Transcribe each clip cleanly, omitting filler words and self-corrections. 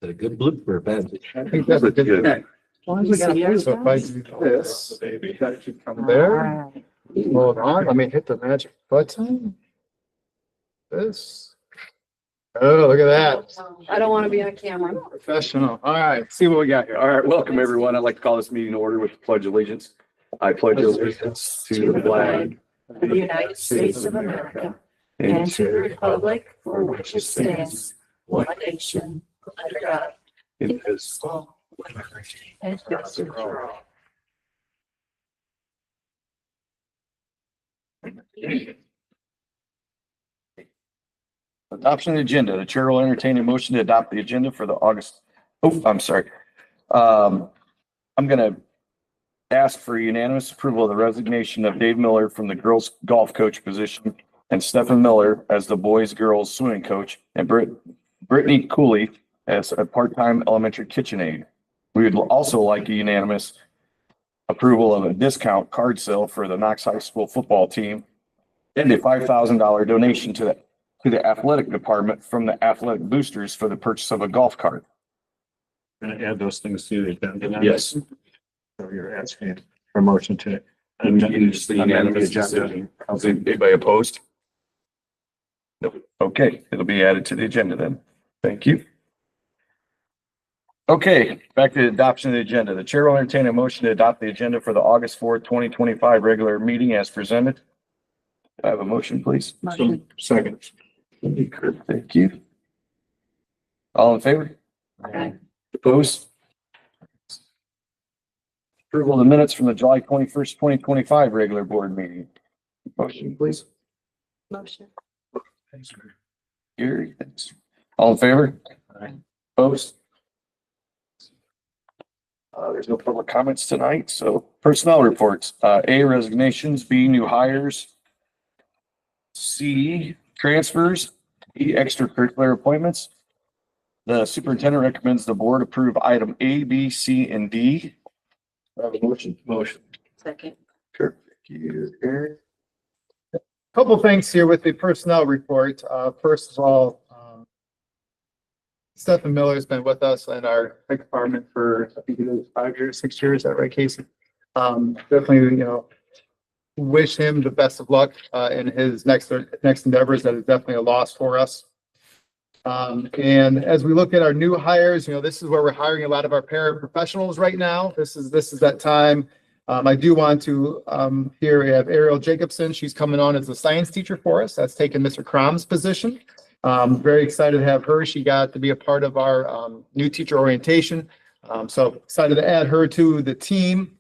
a good blooper, Ben. I think that's a good thing. As long as we got a So if I do this, that should come there. Hold on, let me hit the magic button. This. Oh, look at that. I don't want to be on camera. Professional. All right, see what we got here. All right, welcome everyone. I'd like to call this meeting to order with the pledge of allegiance. I pledge allegiance to the flag of the United States of America and to the republic for which it stands, one nation, under God, indivisible, with liberty and justice for all. Adoption of the agenda. The chair will entertain a motion to adopt the agenda for the August. Oh, I'm sorry. I'm gonna ask for unanimous approval of the resignation of Dave Miller from the girls golf coach position and Stephen Miller as the boys girls swimming coach and Brittany Cooley as a part-time elementary kitchen aide. We would also like a unanimous approval of a discount card sale for the Knox High School football team and a $5,000 donation to the athletic department from the athletic boosters for the purchase of a golf cart. Gonna add those things to the agenda. Yes. So you're asking for a motion to. And just the unanimous decision. Anybody opposed? Nope. Okay, it'll be added to the agenda then. Thank you. Okay, back to the adoption of the agenda. The chair will entertain a motion to adopt the agenda for the August 4th, 2025 regular meeting as presented. I have a motion, please. Motion. Second. Thank you. All in favor? Aye. Opposed? Approval of the minutes from the July 21st, 2025 regular board meeting. Motion, please. Motion. Thanks, Greg. Gary, thanks. All in favor? Aye. Opposed? There's no public comments tonight, so personnel reports. A, resignations. B, new hires. C, transfers. D, extracurricular appointments. The superintendent recommends the board approve item A, B, C, and D. I have a motion. Motion. Second. Sure. Thank you, Aaron. Couple things here with the personnel report. First of all, Stephen Miller has been with us in our tech department for, I think it is 5 years, 6 years. Is that right, Casey? Definitely, wish him the best of luck in his next endeavors. That is definitely a loss for us. And as we look at our new hires, this is where we're hiring a lot of our paraprofessionals right now. This is that time. I do want to here we have Ariel Jacobson. She's coming on as a science teacher for us. That's taken Mr. Crom's position. Very excited to have her. She got to be a part of our new teacher orientation. So excited to add her to the team.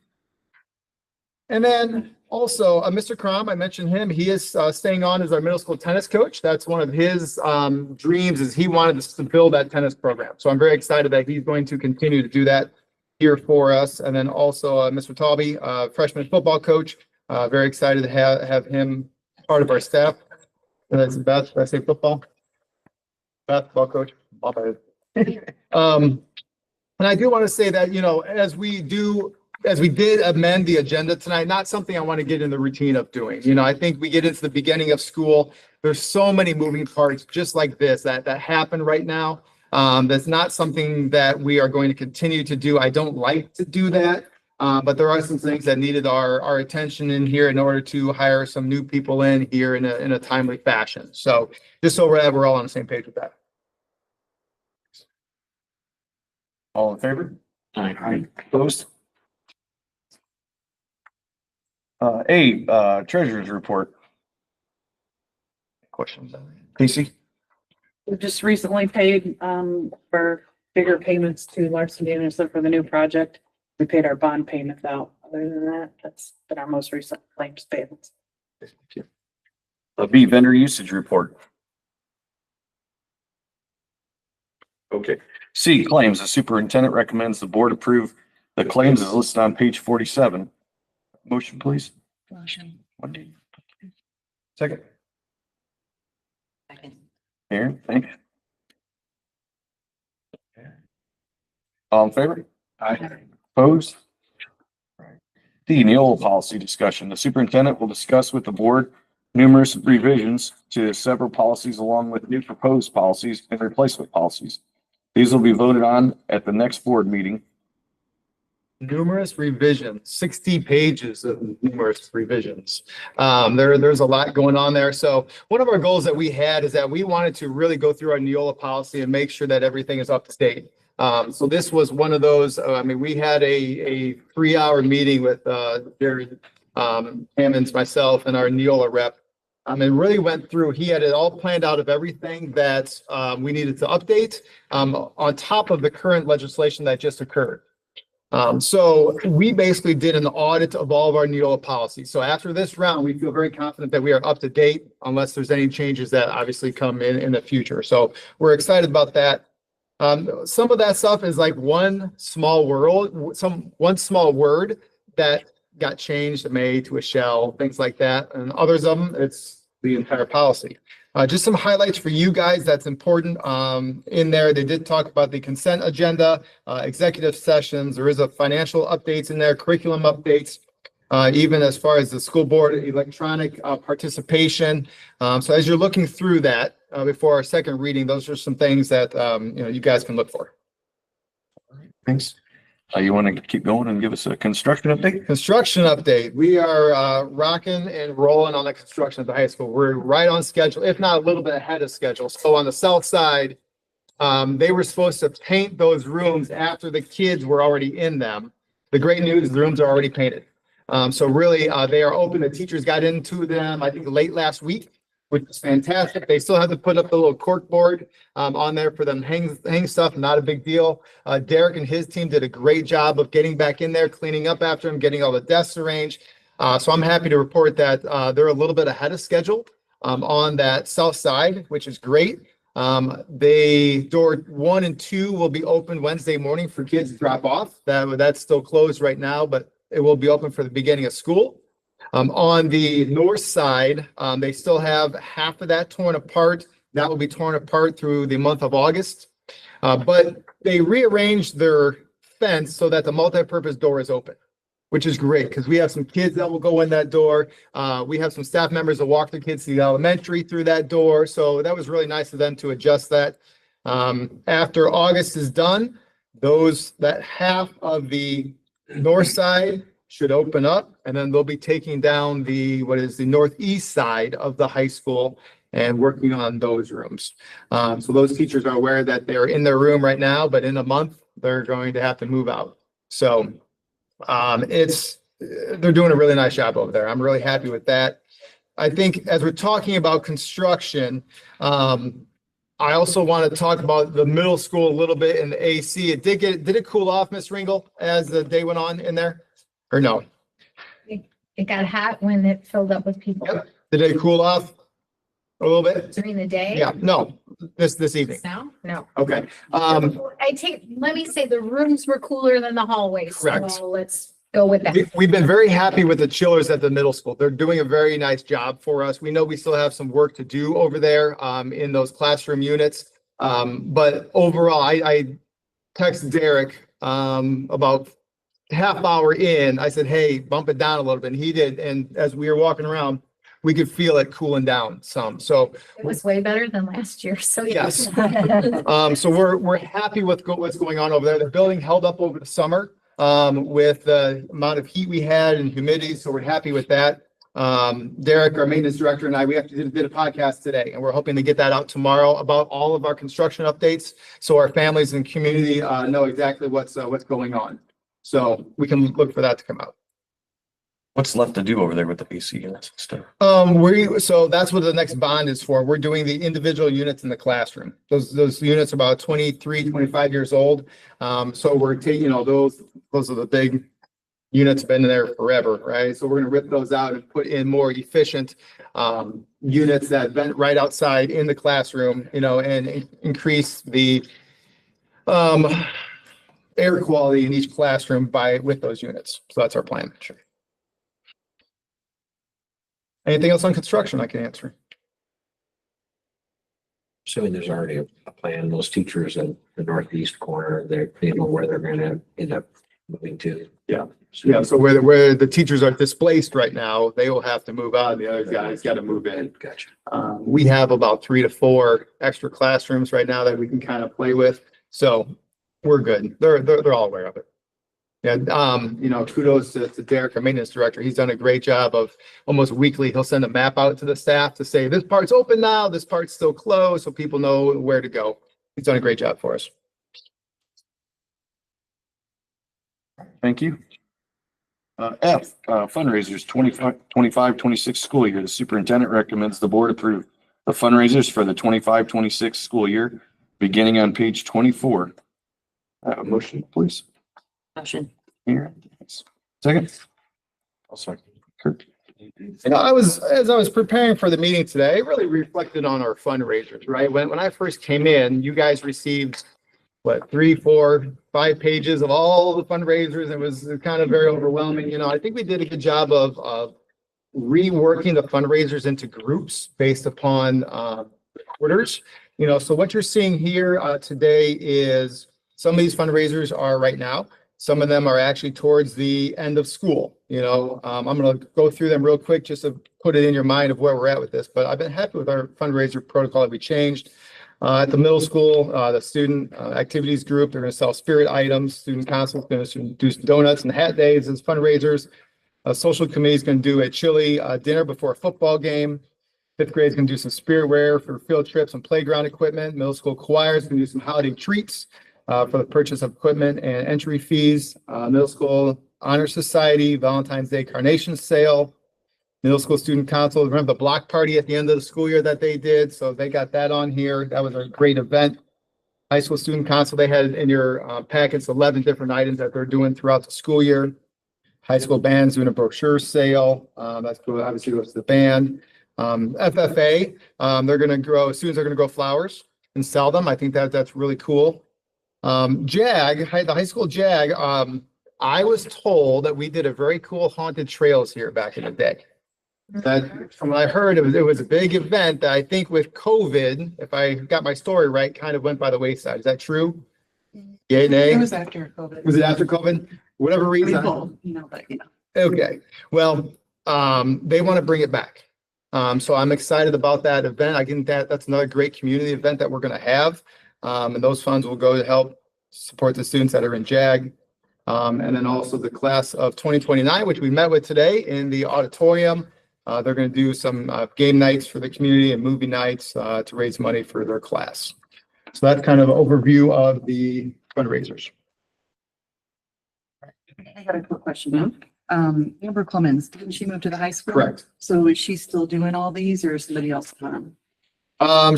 And then also Mr. Crom, I mentioned him. He is staying on as our middle school tennis coach. That's one of his dreams, is he wanted to build that tennis program. So I'm very excited that he's going to continue to do that here for us. And then also Mr. Talby, freshman football coach. Very excited to have him part of our staff. And that's Beth. Did I say football? Basketball coach. And I do want to say that, as we did amend the agenda tonight, not something I want to get in the routine of doing. I think we get into the beginning of school. There's so many moving parts just like this that happen right now. That's not something that we are going to continue to do. I don't like to do that. But there are some things that needed our attention in here in order to hire some new people in here in a timely fashion. So just so we're all on the same page with that. All in favor? Aye. Opposed? A, treasurer's report. Questions? Casey? We just recently paid for bigger payments to Larson Anderson for the new project. We paid our bond payments out. Other than that, that's been our most recent claims payments. B, vendor usage report. Okay. C, claims. The superintendent recommends the board approve the claims as listed on page 47. Motion, please. Motion. Wendy. Second. Second. Aaron, thanks. All in favor? Aye. Opposed? D, Neola policy discussion. The superintendent will discuss with the board numerous revisions to several policies along with new proposed policies and replacement policies. These will be voted on at the next board meeting. Numerous revisions, 60 pages of numerous revisions. There's a lot going on there. So one of our goals that we had is that we wanted to really go through our Neola policy and make sure that everything is up to date. So this was one of those, we had a 3-hour meeting with Jared Hammonds, myself, and our Neola rep. And really went through, he had it all planned out of everything that we needed to update on top of the current legislation that just occurred. So we basically did an audit of all of our Neola policies. So after this round, we feel very confident that we are up to date unless there's any changes that obviously come in the future. So we're excited about that. Some of that stuff is like one small word that got changed, a may to a shall, things like that. And others of them, it's the entire policy. Just some highlights for you guys that's important in there. They did talk about the consent agenda, executive sessions. There is a financial updates in there, curriculum updates, even as far as the school board electronic participation. So as you're looking through that before our second reading, those are some things that you guys can look for. Thanks. You want to keep going and give us a construction update? Construction update. We are rocking and rolling on the construction at the high school. We're right on schedule, if not a little bit ahead of schedule. So on the south side, they were supposed to paint those rooms after the kids were already in them. The great news, the rooms are already painted. So really, they are open. The teachers got into them, I think, late last week, which is fantastic. They still have to put up the little cork board on there for them hang stuff, not a big deal. Derek and his team did a great job of getting back in there, cleaning up after them, getting all the desks arranged. So I'm happy to report that they're a little bit ahead of schedule on that south side, which is great. Door 1 and 2 will be open Wednesday morning for kids to drop off. That's still closed right now, but it will be open for the beginning of school. On the north side, they still have half of that torn apart. That will be torn apart through the month of August. But they rearranged their fence so that the multi-purpose door is open, which is great because we have some kids that will go in that door. We have some staff members that walk the kids to the elementary through that door. So that was really nice of them to adjust that. After August is done, that half of the north side should open up, and then they'll be taking down the northeast side of the high school and working on those rooms. So those teachers are aware that they're in their room right now, but in a month they're going to have to move out. So they're doing a really nice job over there. I'm really happy with that. I think as we're talking about construction, I also want to talk about the middle school a little bit and the AC. Did it cool off, Ms. Ringel, as the day went on in there? Or no? It got hot when it filled up with people. Yep. Did it cool off a little bit? During the day? Yeah, no, this evening. No, no. Okay. Let me say the rooms were cooler than the hallways. Correct. So let's go with that. We've been very happy with the chillers at the middle school. They're doing a very nice job for us. We know we still have some work to do over there in those classroom units. But overall, I texted Derek about half hour in. I said, hey, bump it down a little bit. And he did. And as we were walking around, we could feel it cooling down some. So It was way better than last year. So yes. So we're happy with what's going on over there. The building held up over the summer with the amount of heat we had and humidity. So we're happy with that. Derek, our maintenance director, and I, we actually did a podcast today, and we're hoping to get that out tomorrow about all of our construction updates. So our families and community know exactly what's going on. So we can look for that to come out. What's left to do over there with the AC units and stuff? So that's what the next bond is for. We're doing the individual units in the classroom. Those units are about 23, 25 years old. So we're taking, those are the big units, been in there forever, right? So we're going to rip those out and put in more efficient units that vent right outside in the classroom, and increase the air quality in each classroom with those units. So that's our plan. Sure. Anything else on construction I can answer? Assuming there's already a plan, those teachers in the northeast corner, they know where they're gonna end up moving to. Yeah. Yeah. So where the teachers are displaced right now, they will have to move out. The other guys got to move in. Gotcha. We have about 3 to 4 extra classrooms right now that we can kind of play with. So we're good. They're all aware of it. Yeah, kudos to Derek, our maintenance director. He's done a great job of almost weekly. He'll send a map out to the staff to say, this part's open now, this part's still closed, so people know where to go. He's done a great job for us. Thank you. F, fundraisers, 25-26 school year. The superintendent recommends the board approve the fundraisers for the 25-26 school year, beginning on page 24. Motion, please. Motion. Here. Second. I'll second. Kurt. As I was preparing for the meeting today, I really reflected on our fundraisers, right? When I first came in, you guys received what, 3, 4, 5 pages of all the fundraisers. It was kind of very overwhelming. I think we did a good job of reworking the fundraisers into groups based upon quarters. So what you're seeing here today is some of these fundraisers are right now. Some of them are actually towards the end of school. I'm going to go through them real quick just to put it in your mind of where we're at with this. But I've been happy with our fundraiser protocol that we changed. At the middle school, the student activities group, they're going to sell spirit items. Student council is going to do donuts and hat days as fundraisers. Social committee is going to do a chili dinner before a football game. 5th grade is going to do some spiritware for field trips and playground equipment. Middle school choir is going to do some holiday treats for the purchase of equipment and entry fees. Middle school honor society, Valentine's Day carnation sale. Middle school student council, remember the block party at the end of the school year that they did? So they got that on here. That was a great event. High school student council, they had in your packets 11 different items that they're doing throughout the school year. High school band's doing a brochure sale. That's cool. Obviously goes to the band. FFA, they're going to grow, students are going to grow flowers and sell them. I think that's really cool. JAG, the high school JAG, I was told that we did a very cool haunted trails here back in the day. That from what I heard, it was a big event that I think with COVID, if I got my story right, kind of went by the wayside. Is that true? Yay, nay? It was after COVID. Was it after COVID? Whatever reason. But. Okay, well, they want to bring it back. So I'm excited about that event. I think that's another great community event that we're going to have. And those funds will go to help support the students that are in JAG. And then also the class of 2029, which we met with today in the auditorium. They're going to do some game nights for the community and movie nights to raise money for their class. So that's kind of an overview of the fundraisers. I got a quick question. Amber Clemens, didn't she move to the high school? Correct. So is she still doing all these or is somebody else?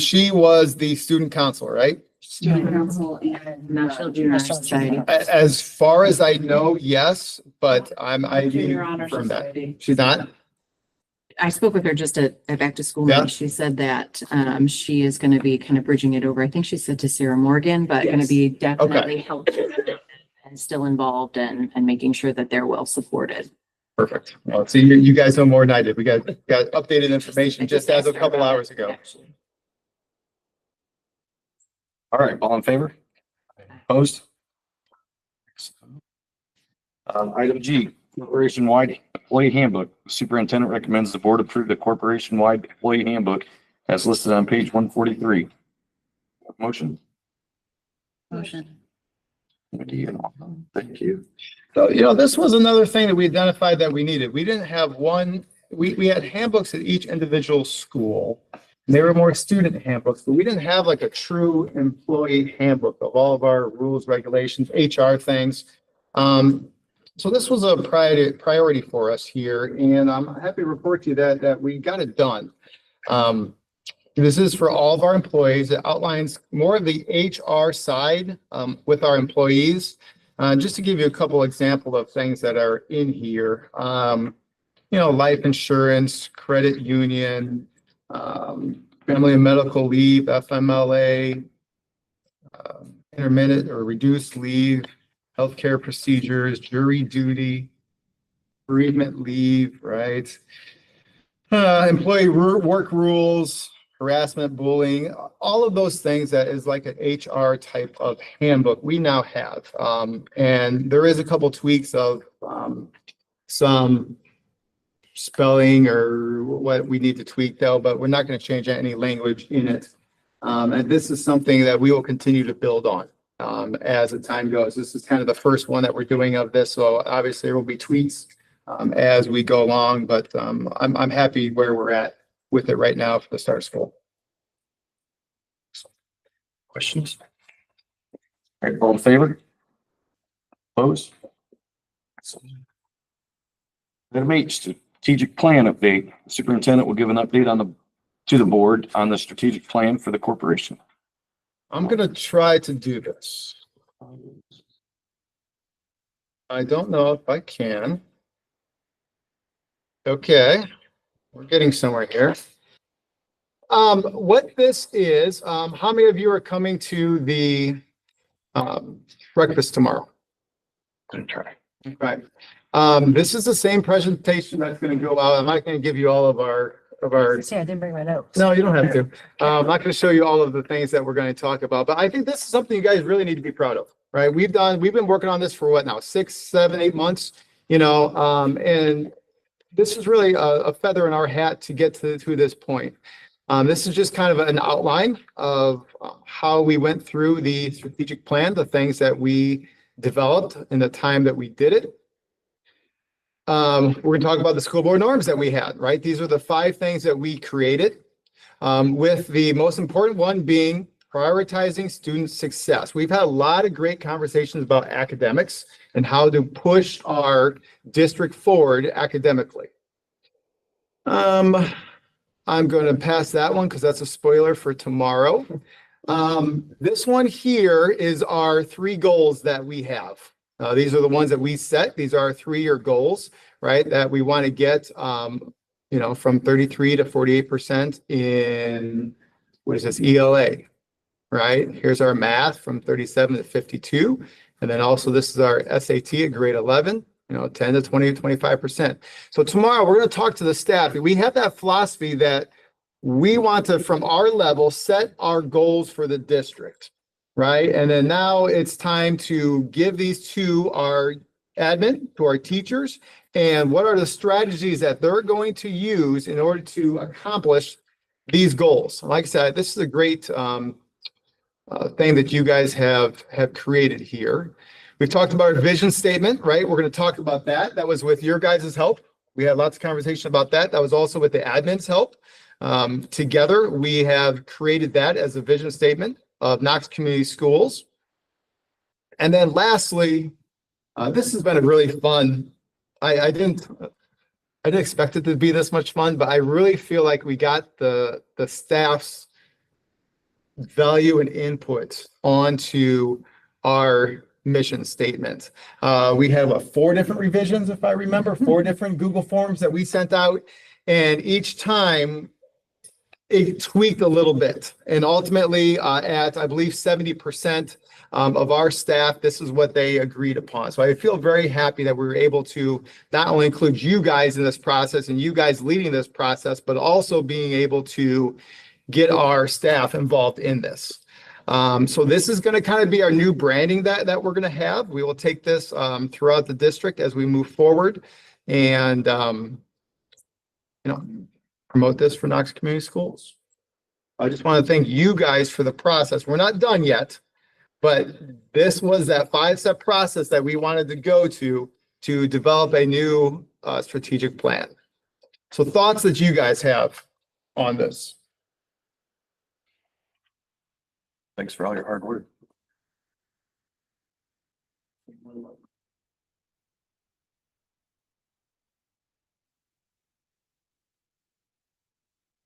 She was the student counselor, right? Student council and National Junior Honor Society. As far as I know, yes, but I Junior Honor confirm that. Society. She's not? I spoke with her just at back to school Yeah. meeting. She said that she is going to be kind of bridging it over. I think she said to Sarah Morgan, but going to Yes. be definitely helping and still involved and making sure that they're well supported. Perfect. Well, see, you guys know more than I did. We got updated information just as a couple hours ago. All right, all in favor? Opposed? Item G, corporation-wide employee handbook. The superintendent recommends the board approve the corporation-wide employee handbook as listed on page 143. Motion? Motion. Thank you. So, this was another thing that we identified that we needed. We didn't have one, we had handbooks at each individual school. And they were more student handbooks, but we didn't have like a true employee handbook of all of our rules, regulations, HR things. So this was a priority for us here, and I'm happy to report to you that we got it done. This is for all of our employees. It outlines more of the HR side with our employees. Just to give you a couple examples of things that are in here, life insurance, credit union, family and medical leave, FMLA, intermittent or reduced leave, healthcare procedures, jury duty, bereavement leave, right? Employee work rules, harassment, bullying, all of those things that is like an HR type of handbook we now have. And there is a couple tweaks of some spelling or what we need to tweak though, but we're not going to change any language in it. And this is something that we will continue to build on. as the time goes. This is kind of the first one that we're doing of this, so obviously there will be tweaks as we go along, but I'm happy where we're at with it right now for the start of school. Questions? All right, all in favor? Opposed? Item H, strategic plan update. The superintendent will give an update to the board on the strategic plan for the corporation. I'm gonna try to do this. I don't know if I can. Okay, we're getting somewhere here. What this is, how many of you are coming to the breakfast tomorrow? Gonna try. Right. This is the same presentation that's gonna go out. I'm not gonna give you all of our. See, I didn't bring my notes. No, you don't have to. I'm not gonna show you all of the things that we're gonna talk about, but I think this is something you guys really need to be proud of, right? We've been working on this for what now, 6, 7, 8 months, and this is really a feather in our hat to get to this point. This is just kind of an outline of how we went through the strategic plan, the things that we developed in the time that we did it. We're going to talk about the school board norms that we had, right? These are the 5 things that we created, with the most important one being prioritizing student success. We've had a lot of great conversations about academics and how to push our district forward academically. I'm going to pass that one because that's a spoiler for tomorrow. This one here is our 3 goals that we have. These are the ones that we set. These are our 3-year goals, right? That we want to get, from 33 to 48% in, what is this, ELA, right? Here's our math from 37 to 52. And then also this is our SAT at grade 11, 10 to 20 to 25%. So tomorrow we're going to talk to the staff. We have that philosophy that we want to, from our level, set our goals for the district, right? And then now it's time to give these to our admin, to our teachers, and what are the strategies that they're going to use in order to accomplish these goals. Like I said, this is a great thing that you guys have created here. We've talked about our vision statement, right? We're going to talk about that. That was with your guys' help. We had lots of conversation about that. That was also with the admin's help. Together, we have created that as a vision statement of Knox Community Schools. And then lastly, this has been a really fun, I didn't expect it to be this much fun, but I really feel like we got the staff's value and input onto our mission statement. We have 4 different revisions, if I remember, 4 different Google Forms that we sent out, and each time it tweaked a little bit. And ultimately, at I believe 70% of our staff, this is what they agreed upon. So I feel very happy that we were able to not only include you guys in this process and you guys leading this process, but also being able to get our staff involved in this. So this is going to kind of be our new branding that we're going to have. We will take this throughout the district as we move forward and, promote this for Knox Community Schools. I just want to thank you guys for the process. We're not done yet, but this was that 5-step process that we wanted to go to develop a new strategic plan. So thoughts that you guys have on this? Thanks for all your hard work.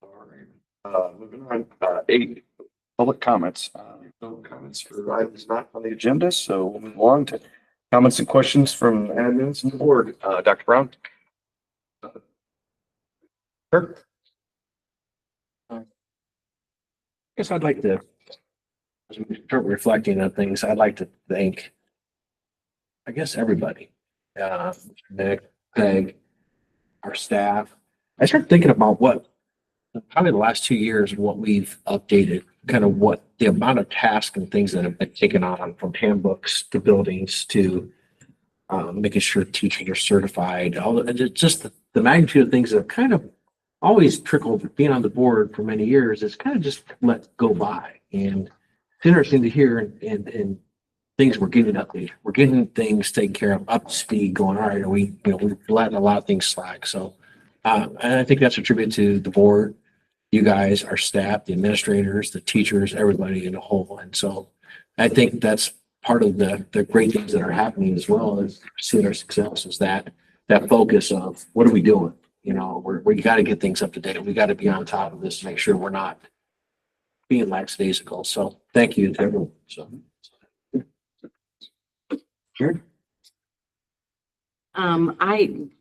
All right. Moving on, 8, public comments. No comments for items not on the agenda, so we'll move along to comments and questions from admins and the board. Dr. Brown? Sure. I guess I'd like to, as we start reflecting on things, I'd like to thank, I guess, everybody. Nick, Peg, our staff. I started thinking about probably the last 2 years, what we've updated, kind of what the amount of tasks and things that have been taken on, from handbooks to buildings to making sure teachers are certified, just the magnitude of things that have kind of always trickled, being on the board for many years, it's kind of just let go by. And it's interesting to hear and things we're getting updated. We're getting things taken care of, up to speed, going, all right, we're letting a lot of things slack. So, and I think that's a tribute to the board, you guys, our staff, the administrators, the teachers, everybody in a whole. And so I think that's part of the great things that are happening as well as seeing our success is that focus of what are we doing? You know, we got to get things up to date. We got to be on top of this to make sure we're not being lackadaisical. So thank you to everyone. So. Sure. I'm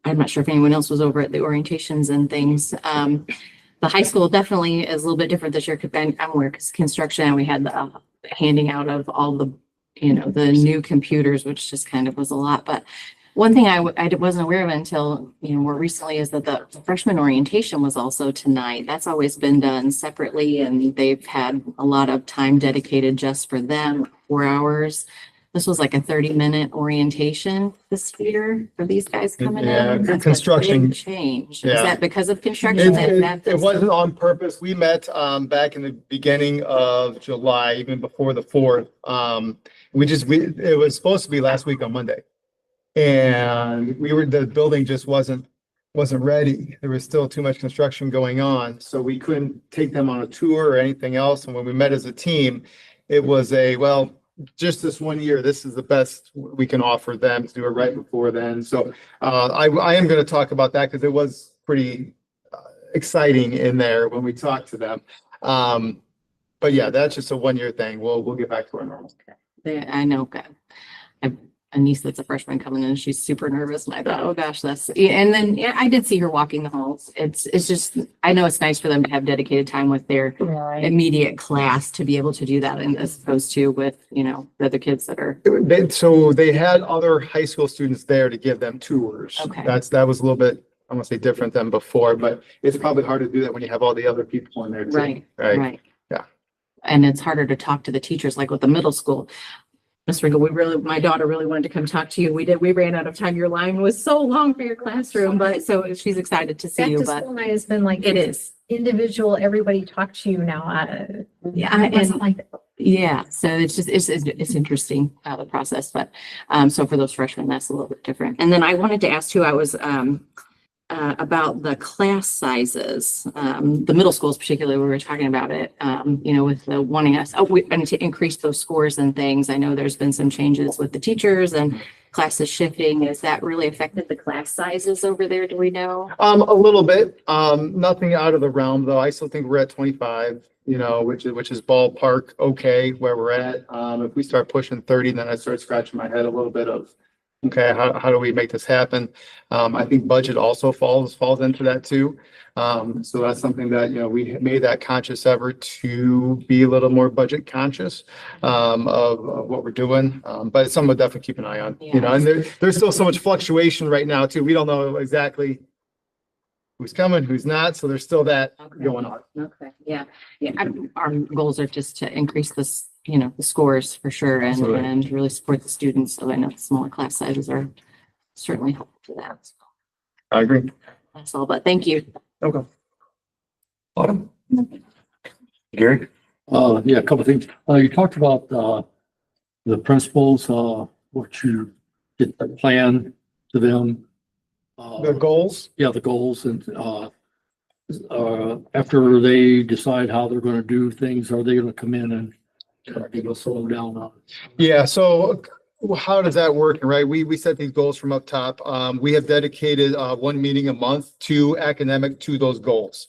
not sure if anyone else was over at the orientations and things. The high school definitely is a little bit different this year because I'm aware because construction and we had the handing out of all the, the new computers, which just kind of was a lot. But one thing I wasn't aware of until, more recently is that the freshman orientation was also tonight. That's always been done separately and they've had a lot of time dedicated just for them, 4 hours. This was like a 30-minute orientation this year for these guys coming Yeah, in. That's a construction. big change. Yeah. Is that because of construction? It wasn't on purpose. We met back in the beginning of July, even before the 4th. It was supposed to be last week on Monday. And the building just wasn't ready. There was still too much construction going on. So we couldn't take them on a tour or anything else. And when we met as a team, it was just this 1 year, this is the best we can offer them to do it right before then. So I am going to talk about that because it was pretty exciting in there when we talked to them. But yeah, that's just a 1 year thing. We'll get back to our normal. I know. I have a niece that's a freshman coming in. She's super nervous, and I thought, oh gosh, and then I did see her walking the halls. It's just, I know it's nice for them to have dedicated time with their immediate class to be able to do that, and as opposed to with the other kids that are. So they had other high school students there to give them tours. Okay. That was a little bit, I want to say different than before, but it's probably hard to do that when you have all the other people in there too. Right. Yeah. And it's harder to talk to the teachers, like with the middle school. Ms. Ringel, my daughter really wanted to come talk to you. We ran out of time. Your line was so long for your classroom, but so she's excited to see Back you, to but school night has been like. it is. Individual, everybody talk to you now. Yeah, It wasn't like that. Yeah, so it's interesting the process, but so for those freshmen, that's a little bit different. And then I wanted to ask too, I was about the class sizes, the middle schools particularly, we were talking about it, with the wanting us, and to increase those scores and things. I know there's been some changes with the teachers and classes shifting. Has that really affected the class sizes over there? Do we know? A little bit, nothing out of the realm though. I still think we're at 25, which is ballpark okay where we're at. If we start pushing 30, then I start scratching my head a little bit of, okay, how do we make this happen? I think budget also falls into that too. So that's something that, we made that conscious effort to be a little more budget conscious, of what we're doing. But it's something we'll definitely keep an eye on, and there's still so much fluctuation right now too. We don't know exactly who's coming, who's not. So there's still that going on. Okay, yeah. Our goals are just to increase this, the scores for sure and really support the students. So I know the smaller class sizes are certainly helpful for that. So I agree. that's all, but thank you. Okay. Autumn. Gary? Yeah, a couple of things. You talked about, the principals, what you did the plan to them. The goals. Yeah, the goals and, after they decide how they're gonna do things, are they gonna come in and give us slow down on it? Yeah, so how does that work, right? We set these goals from up top. We have dedicated one meeting a month to those goals.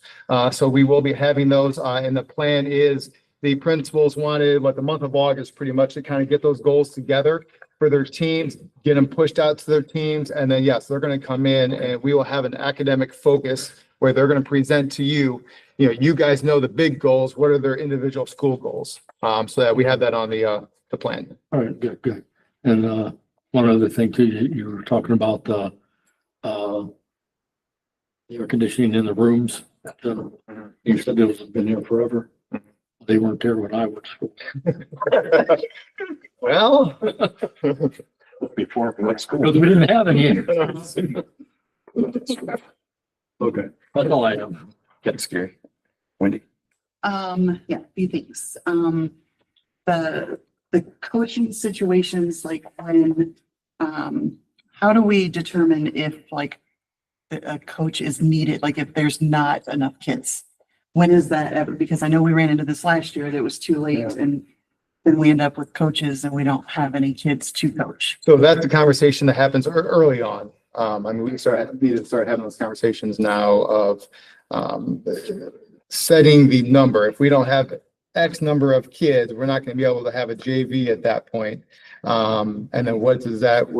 So we will be having those, and the plan is the principals wanted the month of August pretty much to kind of get those goals together for their teams, get them pushed out to their teams, and then yes, they're going to come in and we will have an academic focus where they're going to present to you. You guys know the big goals. What are their individual school goals? So that we have that on the plan. All right, good. And, one other thing too, you were talking about the air conditioning in the rooms. You said those have been there forever. They weren't there when I went to school. Well. Before what's Because we didn't have any. Okay. That's all I have. That's scary. Wendy? Yeah, a few things. The the coaching situations, like when, how do we determine if like a coach is needed, like if there's not enough kids? When is that ever? Because I know we ran into this last year, that it was too late and then we end up with coaches and we don't have any kids to coach. So that's the conversation that happens early on. I mean, we need to start having those conversations now of, setting the number. If we don't have X number of kids, we're not going to be able to have a JV at that point. And then where does that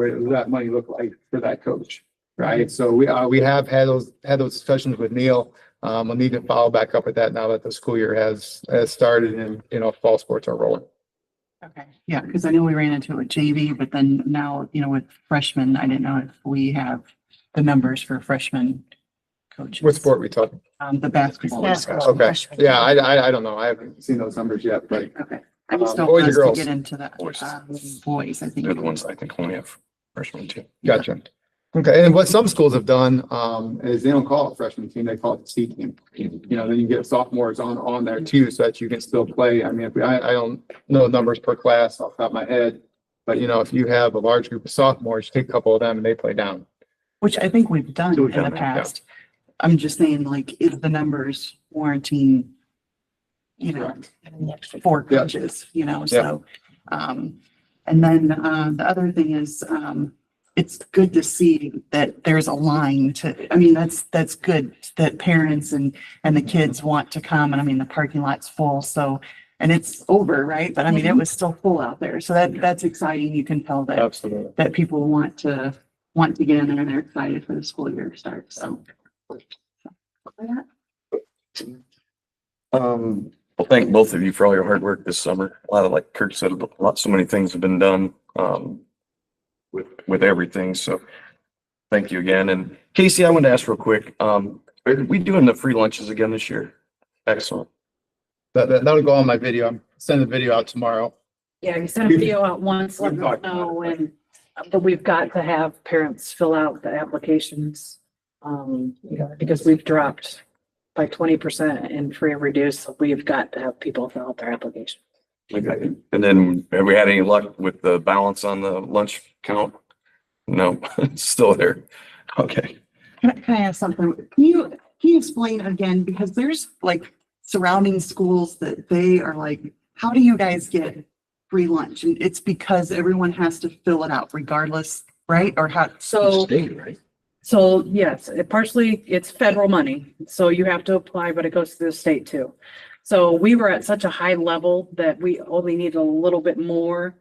money look like for that coach? Right. So we have had those discussions with Neil. We'll need to follow back up with that now that the school year has started and, fall sports are rolling. Okay. Yeah, because I know we ran into a JV, but then now, with freshmen, I didn't know if we have the numbers for freshman coaches. What sport we talking? The basketball. Basketball. Okay. Freshman. Yeah, I don't know. I haven't seen those numbers yet, but Okay. I just don't boys want or us to girls? get into that. Boys. Boys, I think. They're the ones I think only have freshmen too. gotcha. Okay. And what some schools have done, is they don't call it freshman team, they call it the C team. Then you get sophomores on there too, so that you can still play. I mean, I don't know numbers per class off the top of my head, but if you have a large group of sophomores, you take a couple of them and they play down. Which I think we've done We've in done the that, yeah. past. I'm just saying, like, is the numbers warranting, four Yeah. coaches, so. And then, the other thing is, it's good to see that there's a line that's good that parents and the kids want to come. And I mean, the parking lot's full, so, and it's over, right? But I mean, it was still full out there. So that's exciting. You can tell that, Absolutely. that people want to get in there and they're excited for the school year to start, so. Well, thank both of you for all your hard work this summer. A lot of, like Kirk said, so many things have been done, with everything. So thank you again. And Casey, I wanted to ask real quick, are we doing the free lunches again this year? Excellent. That'll go on my video. I'm sending the video out tomorrow. Yeah, you sent a video out once, let We've them talked about know when, but we've got to have parents fill out the applications. Because we've dropped by 20% in free and reduced, so we've got to have people fill out their application. Okay. And then have we had any luck with the balance on the lunch count? No, it's still there. Okay. Can I ask something? Can you explain again, because there's like surrounding schools that they are like, how do you guys get free lunch? And it's because everyone has to fill it out regardless, right? Or how? So, State, right? so yes, it's federal money, so you have to apply, but it goes to the state too. So we were at such a high level that we only need a little bit more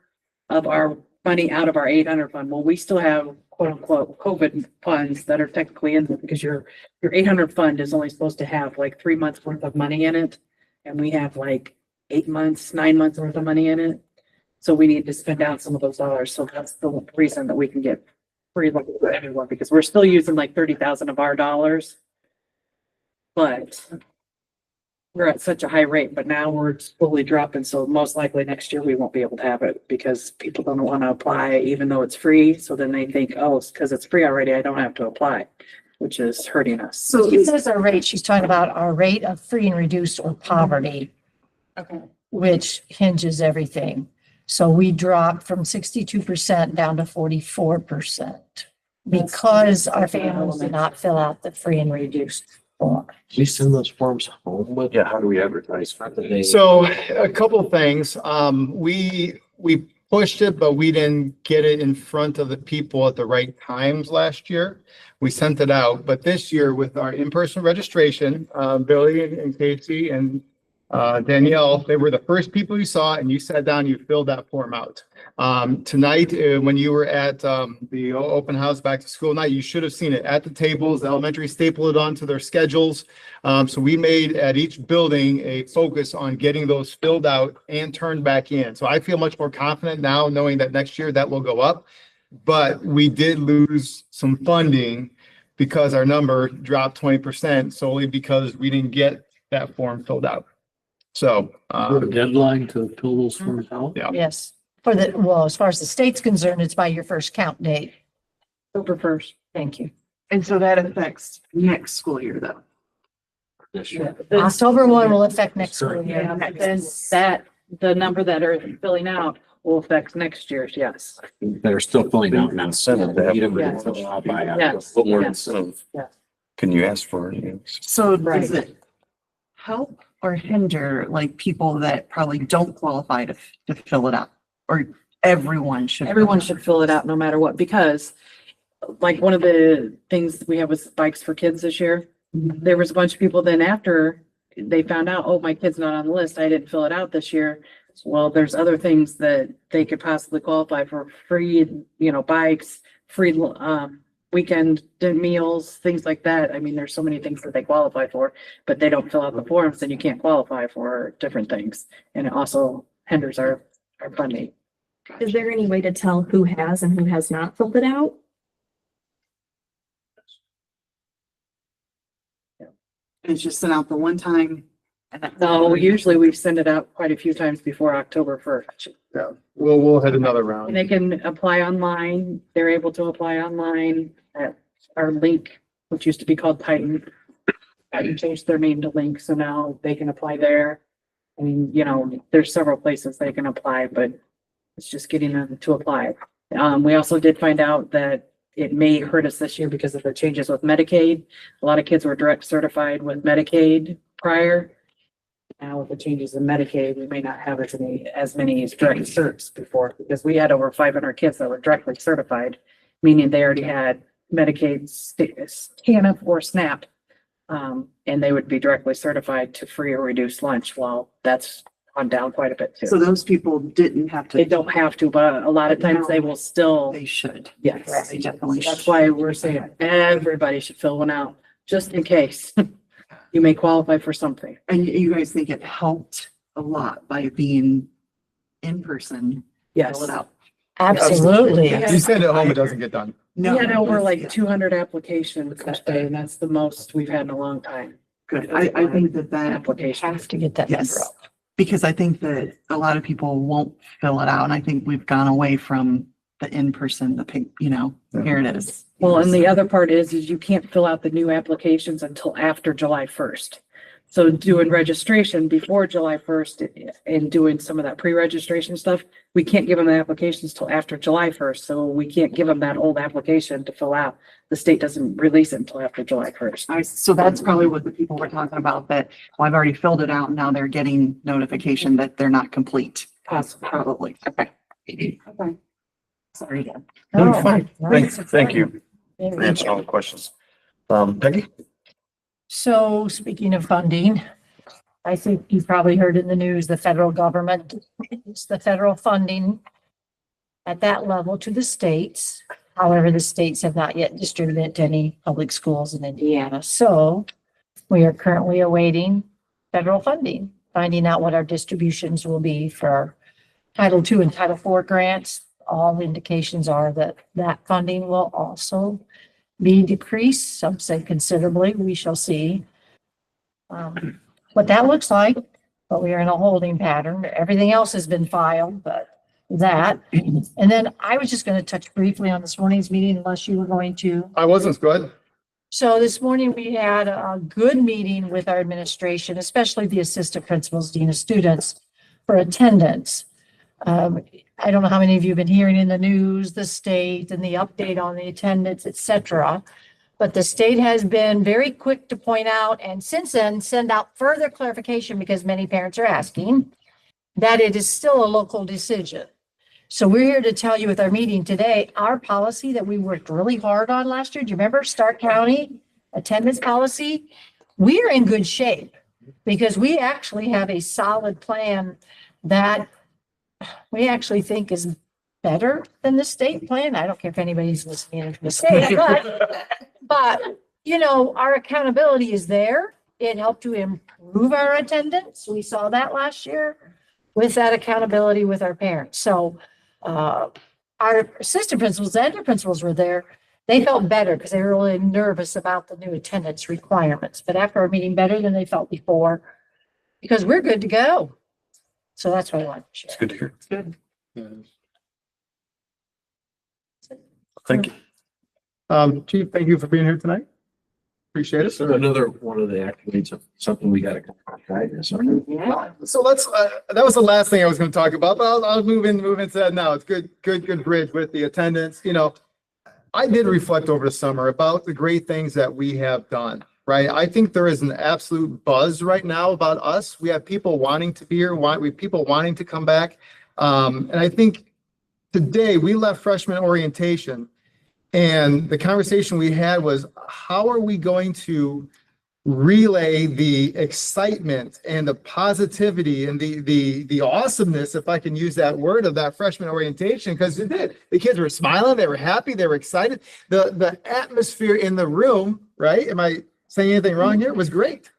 of our money out of our 800 fund. Well, we still have quote unquote COVID funds that are technically in there because your 800 fund is only supposed to have like 3 months worth of money in it. And we have like 8 months, 9 months worth of money in it. So we need to spend out some of those dollars. So that's the reason that we can get free lunch for everyone, because we're still using like 30,000 of our dollars. But we're at such a high rate, but now we're slowly dropping. So most likely next year we won't be able to have it because people don't want to apply even though it's free. So then they think, oh, it's because it's free already, I don't have to apply, which is hurting us. So it says our rate, she's talking about our rate of free and reduced or poverty, Okay. which hinges everything. So we dropped from 62% down to 44% because our families did not fill out the free and reduced form. We send those forms home with, yeah, how do we advertise? How do they- So a couple of things. We pushed it, but we didn't get it in front of the people at the right times last year. We sent it out, but this year with our in-person registration, Billy and Casey and Danielle, they were the first people you saw and you sat down, you filled that form out. Tonight, when you were at the open house back to school night, you should have seen it at the tables. The elementary stapled it onto their schedules. So we made at each building a focus on getting those filled out and turned back in. So I feel much more confident now knowing that next year that will go up. But we did lose some funding because our number dropped 20% solely because we didn't get that form filled out. So, A deadline to fill those forms out? yeah. Yes, well, as far as the state's concerned, it's by your first count date. October 1st. Thank you. And so that affects next school year though. This year. October 1 will affect next school year. Yeah, then that the number that are filling out will affect next year's, yes. They're still filling out now. Incentive to have- You don't Yes. fill out by Yes. What more Yes. incentive Yes. can you ask for? So Right. does it help or hinder like people that probably don't qualify to fill it out? Or everyone should? Everyone should fill it out no matter what, because like one of the things we have was Bikes for Kids this year. There was a bunch of people then after they found out, oh, my kid's not on the list, I didn't fill it out this year. Well, there's other things that they could possibly qualify for, free, bikes, free, weekend meals, things like that. I mean, there's so many things that they qualify for, but they don't fill out the forms, then you can't qualify for different things. And it also hinders our funding. Is there any way to tell who has and who has not filled it out? It's just sent out the one time. And that's No, usually we send it out quite a few times before October 1st. Yeah, we'll hit another And round. they can apply online. They're able to apply online at our Link, which used to be called Titan. Titan changed their name to Link, so now they can apply there. I mean, there's several places they can apply, but it's just getting them to apply. We also did find out that it may hurt us this year because of the changes with Medicaid. A lot of kids were direct certified with Medicaid prior. Now with the changes in Medicaid, we may not have as many as direct certs before, because we had over 500 kids that were directly certified, meaning they already had Medicaid, TANF or SNAP. And they would be directly certified to free or reduced lunch. Well, that's gone down quite a bit So too. those people didn't have to. They don't have to, but a lot of times they will still, They should. yes. They definitely That's should. why we're saying everybody should fill one out, just in case. You may qualify for something. And you guys think it helped a lot by being in person? Yes. Fill it out. Absolutely. Yeah. You send it home, it doesn't get done. We No. had over like Yeah. 200 applications each day, and that's the most we've had in a long time. Good. I think that Application. Have to get that number yes, up. because I think that a lot of people won't fill it out. And I think we've gone away from the in-person, the pink, here it is. Well, and the other part is you can't fill out the new applications until after July 1st. So doing registration before July 1st and doing some of that pre-registration stuff, we can't give them the applications till after July 1st. So we can't give them that old application to fill out. The state doesn't release it until after July 1st. So that's probably what the people were talking about, that, well, I've already filled it out and now they're getting notification that they're not complete. Possibly. Probably. Okay. Okay. Sorry again. No, Oh, fine. nice. Thank you for answering all the questions. Peggy? So speaking of funding, I think you've probably heard in the news, the federal government, it's the federal funding at that level to the states. However, the states have not yet distributed it to any public schools in Indiana. So we are currently awaiting federal funding, finding out what our distributions will be for our Title II and Title IV grants. All indications are that that funding will also be decreased, some say considerably. We shall see what that looks like, but we are in a holding pattern. Everything else has been filed, but that. And then I was just going to touch briefly on this morning's meeting unless you were going to. I wasn't good. So this morning we had a good meeting with our administration, especially the assistant principals, dean of students, for attendance. I don't know how many of you have been hearing in the news, the state and the update on the attendance, et cetera. But the state has been very quick to point out, and since then send out further clarification, because many parents are asking, that it is still a local decision. So we're here to tell you with our meeting today, our policy that we worked really hard on last year. Do you remember Stark County attendance policy? We are in good shape because we actually have a solid plan that we actually think is better than the state plan. I don't care if anybody's listening to the state, but our accountability is there. It helped to improve our attendance. We saw that last year with that accountability with our parents. So our assistant principals and the principals were there. They felt better because they were really nervous about the new attendance requirements. But after our meeting, better than they felt before, because we're good to go. So that's what I wanted to share. It's good to hear. Good. Thank you. Chief, thank you for being here tonight. Appreciate it. So another one of the accolades of something we gotta try this. Yeah. So let's, that was the last thing I was gonna talk about, but I'll move into that now. It's good bridge with the attendance, you know. I did reflect over the summer about the great things that we have done, right? I think there is an absolute buzz right now about us. We have people wanting to be here, we have people wanting to come back. And I think today we left freshman orientation and the conversation we had was, how are we going to relay the excitement and the positivity and the awesomeness, if I can use that word, of that freshman orientation? Because it did. The kids were smiling, they were happy, they were excited. The atmosphere in the room, right? Am I saying anything wrong here? Was great.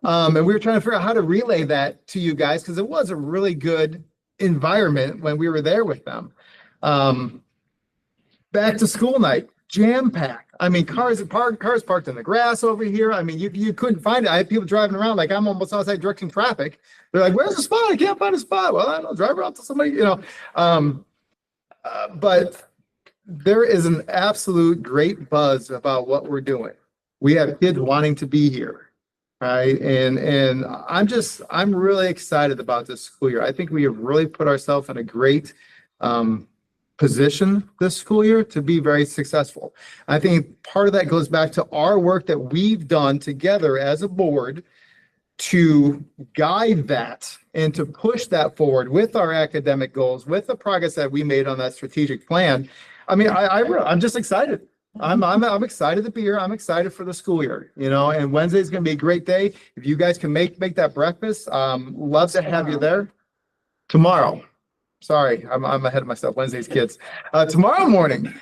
And we were trying to figure out how to relay that to you guys because it was a really good environment when we were there with them. Back to school night, jam packed. I mean, cars parked in the grass over here. I mean, you couldn't find it. I had people driving around like I'm almost outside directing traffic. They're like, "Where's the spot? I can't find a spot." Well, I don't know. Drive around to somebody, you know. But there is an absolute great buzz about what we're doing. We have kids wanting to be here, right? And I'm really excited about this school year. I think we have really put ourselves in a great position this school year to be very successful. I think part of that goes back to our work that we've done together as a board to guide that and to push that forward with our academic goals, with the progress that we made on that strategic plan. I mean, I'm just excited. I'm excited to be here. I'm excited for the school year, you know, and Wednesday's going to be a great day. If you guys can make that breakfast, love to have you there. Tomorrow. Sorry, I'm ahead of myself. Wednesday's kids. Tomorrow morning,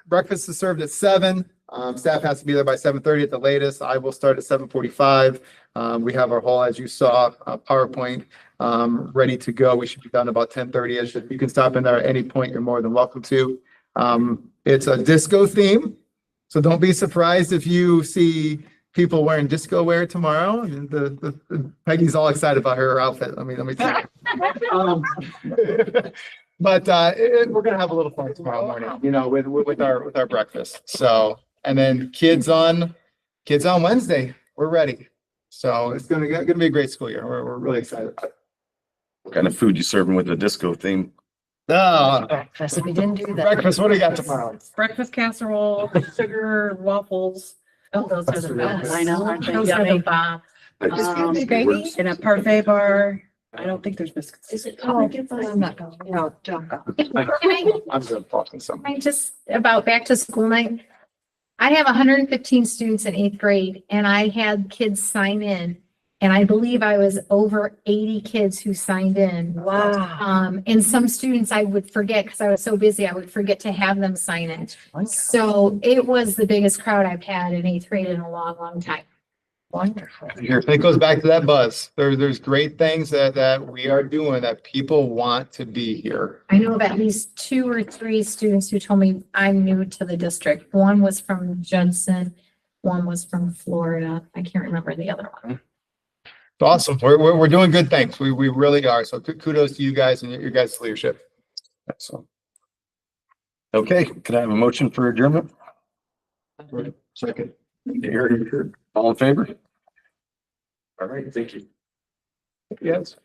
breakfast is served at 7. Staff has to be there by 7:30 at the latest. I will start at 7:45. We have our whole, as you saw, PowerPoint ready to go. We should be done about 10:30ish. If you can stop in there at any point, you're more than welcome to. It's a disco theme, so don't be surprised if you see people wearing disco wear tomorrow. And Peggy's all excited about her outfit. Let me tell you. But we're gonna have a little fun tomorrow morning, you know, with our breakfast. So, and then kids on Wednesday, we're ready. So it's gonna be a great school year. We're really excited. What kind of food you serving with the disco theme? Breakfast, we didn't do that. Breakfast, what do you got tomorrow? Breakfast casserole, sugar waffles. Oh, those are the best. I know, aren't they? Those are the Yummy. bomb. Gravy? And a parfait bar. I don't think there's biscuits. Is it? Oh, I'm not going. No, don't go. I'm just talking something. I just about back to school night. I have 115 students in 8th grade and I had kids sign in. And I believe I was over 80 kids who signed in. Wow. And some students I would forget because I was so busy, I would forget to have them sign in. So it was the biggest crowd I've had in 8th grade in a long, long time. Wonderful. Here, it goes back to that buzz. There's great things that we are doing that people want to be here. I know of at least 2 or 3 students who told me I'm new to the district. One was from Judson, one was from Florida. I can't remember the other one. It's awesome. We're doing good things. We really are. So kudos to you guys and your guys' leadership. Excellent. Okay, can I have a motion for adjournment? Second. All in favor? All right, thank you. Yes.